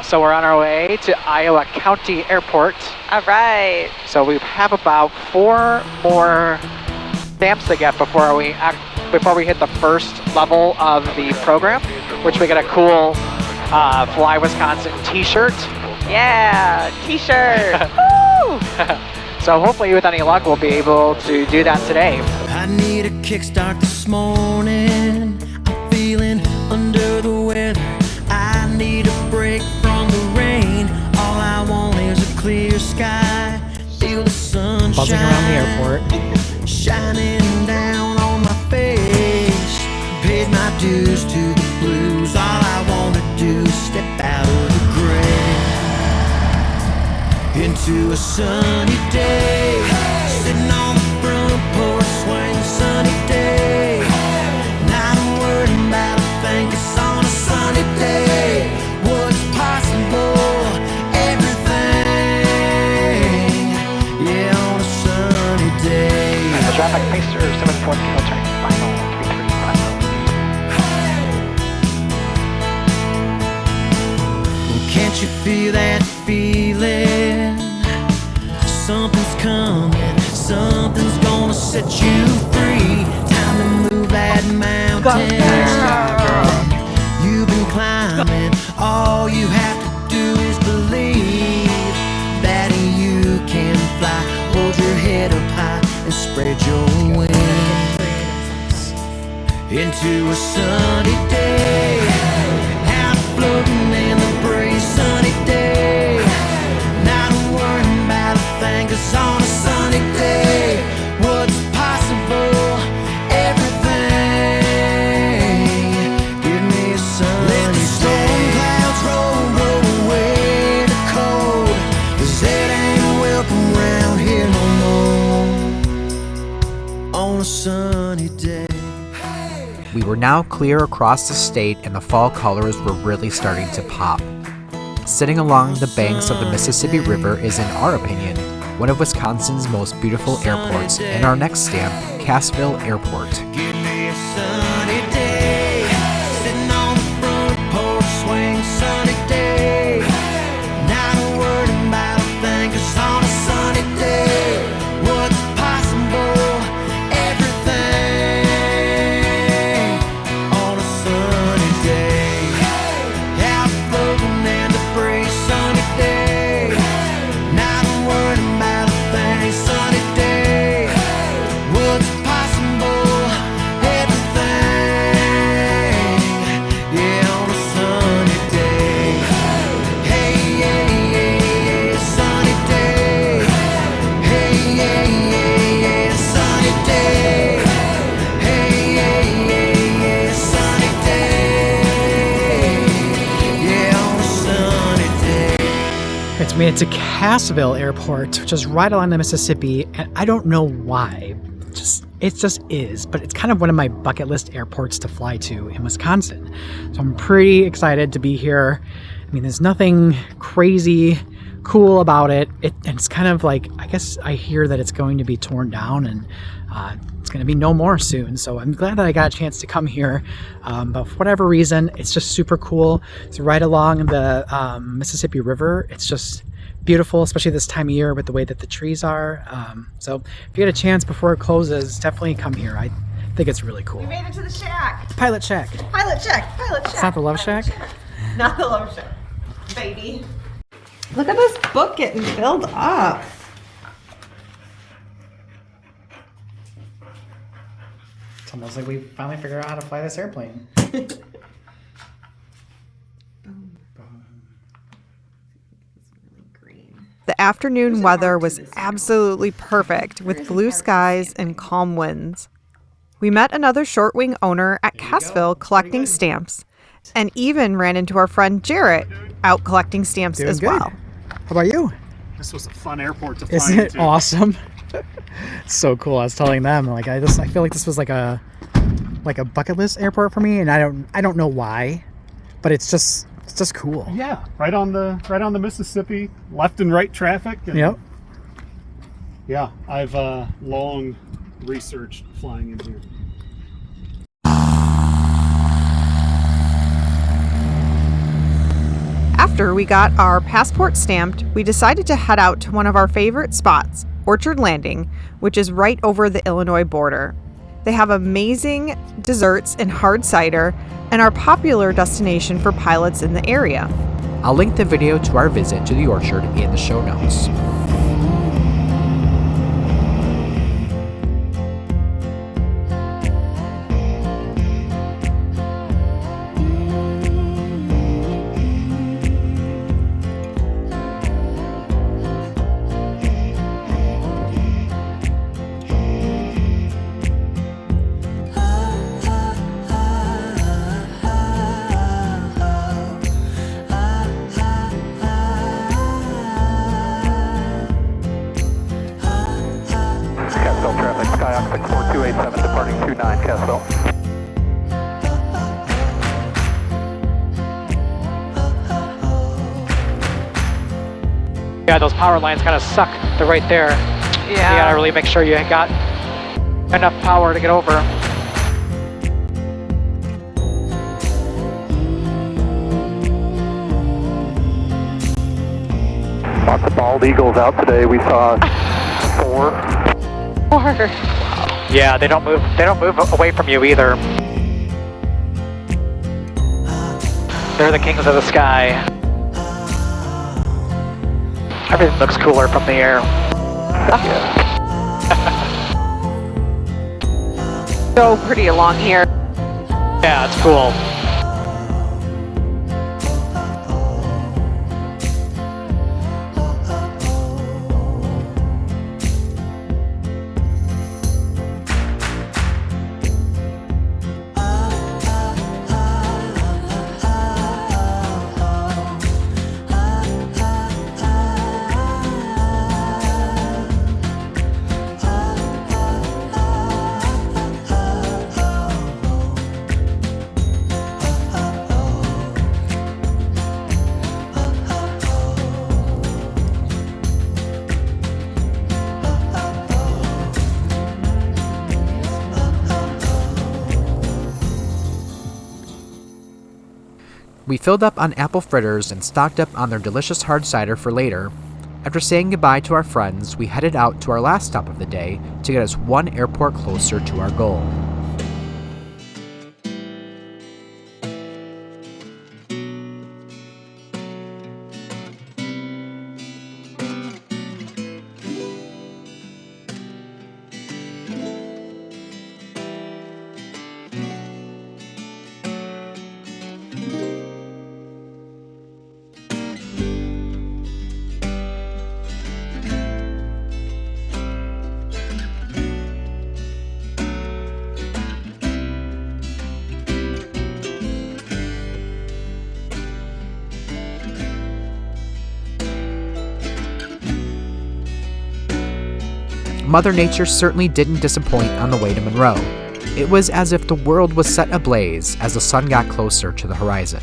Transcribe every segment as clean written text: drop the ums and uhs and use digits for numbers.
So we're on our way to Iowa County Airport. All right. So we have about 4 more stamps to get before we hit the first level of the program, which we get a cool Fly Wisconsin t-shirt. Yeah, t-shirt. Woo! So hopefully with any luck we'll be able to do that today. I need a kickstart this morning. I'm feeling under the weather. I need a break from the rain. All I want is a clear sky. Feel the sun buzzing around the airport, shining down on my face. Paid my dues to the blues. All I want to do is step out of the gray into a sunny day. Sitting on the front porch, swing sunny day. Not worried about a thing, 'cause on a sunny day, what's possible, everything. Yeah, on a sunny day. The traffic pacer 7-4 kilo turning final 335. Can't you feel that feeling? Something's coming, something's gonna set you free. Time to move that mountain. You've been climbing, all you have to do is believe that you can fly. Hold your head up high and spread your wings into a sunny day. Out floating in the breeze, sunny day. Not worrying about a thing, 'cause on a sunny day, what's possible, everything. Give me a sunny day. Let the storm clouds roll away the cold, 'cause it ain't welcome round here no more. On a sunny day. we were now clear across the state and the fall colors were really starting to pop. Sitting along the banks of the Mississippi River is, in our opinion, one of Wisconsin's most beautiful airports, and our next stamp, Cassville Airport. Give me a sunny day, sitting on the front porch, swing sunny day. Not worried about a thing, 'cause on a sunny day, what's possible, everything. On a sunny day, out floating in the breeze, sunny day. Not worried about a thing, sunny day. What's possible, everything. Yeah, on a sunny day. Hey, yeah, yeah, yeah, sunny day. Hey, yeah, yeah, yeah, sunny day. Hey, yeah, yeah, yeah, sunny day. Yeah, on a sunny day. It's made it to Cassville Airport, which is right along the Mississippi, and I don't know why. It just is, but it's kind of one of my bucket list airports to fly to in Wisconsin. So I'm pretty excited to be here. I mean, there's nothing crazy cool about it. It's kind of like, I guess I hear that it's going to be torn down and it's going to be no more soon. So I'm glad that I got a chance to come here. But for whatever reason, it's just super cool. It's right along the Mississippi River. It's just beautiful, especially this time of year with the way that the trees are. So if you get a chance before it closes, definitely come here. I think it's really cool. We made it to the shack. Pilot Shack. Pilot shack. Pilot shack. It's not the Love Pilot Shack? Not the love shack, baby. Look at this book getting filled up. It's almost like we finally figured out how to fly this airplane. The afternoon weather was absolutely perfect with blue skies and calm winds. We met another short wing owner at Cassville collecting stamps and even ran into our friend Jarrett out collecting stamps as well. How about you? This was a fun airport to fly Isn't it into. awesome? So cool. I was telling them, like, I feel like this was like a bucket list airport for me, and I don't know why, but it's just cool. Yeah, right on the Mississippi, left and right traffic. And Yep. Yeah, I've long researched flying in here. After we got our passport stamped, we decided to head out to one of our favorite spots, Orchard Landing, which is right over the Illinois border. They have amazing desserts and hard cider and are a popular destination for pilots in the area. I'll link the video to our visit to the orchard in the show notes. Yeah, those power lines kind of suck. They're right there. You gotta really make sure you got enough power to get over. Lots of bald eagles out today. We saw four. Yeah, they don't move. They don't move away from you either. They're the kings of the sky. Everything looks cooler from the air. So pretty along here. Yeah, it's cool. We filled up on apple fritters and stocked up on their delicious hard cider for later. After saying goodbye to our friends, we headed out to our last stop of the day to get us one airport closer to our goal. Mother Nature certainly didn't disappoint on the way to Monroe. It was as if the world was set ablaze as the sun got closer to the horizon.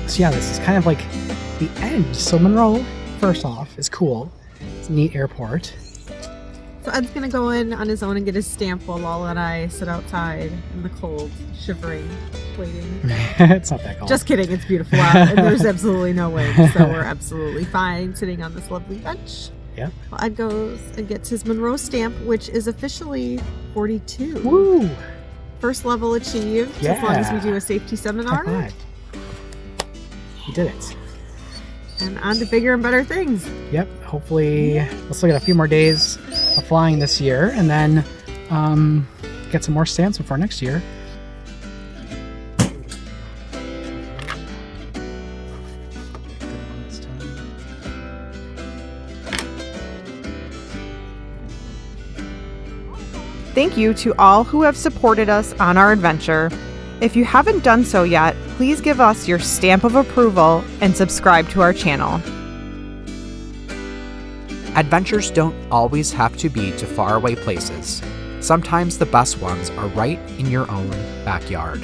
So yeah, this is kind of like the end. So Monroe, first off, is cool. It's a neat airport. So Ed's gonna go in on his own and get his stamp while Lala and I sit outside in the cold, shivering, waiting. It's not that cold. Just kidding, it's beautiful out and there's absolutely no wind, so we're absolutely fine sitting on this lovely bench. Yep. Well, Ed goes and gets his Monroe stamp, which is officially 42. Woo! First level achieved, Yeah. as long as we do a safety seminar. High five. You did it. And on to bigger and better things. Yep. Hopefully, let's look at a few more days of flying this year, and then get some more stamps before next year. Thank you to all who have supported us on our adventure. If you haven't done so yet, please give us your stamp of approval and subscribe to our channel. Adventures don't always have to be to faraway places. Sometimes the best ones are right in your own backyard.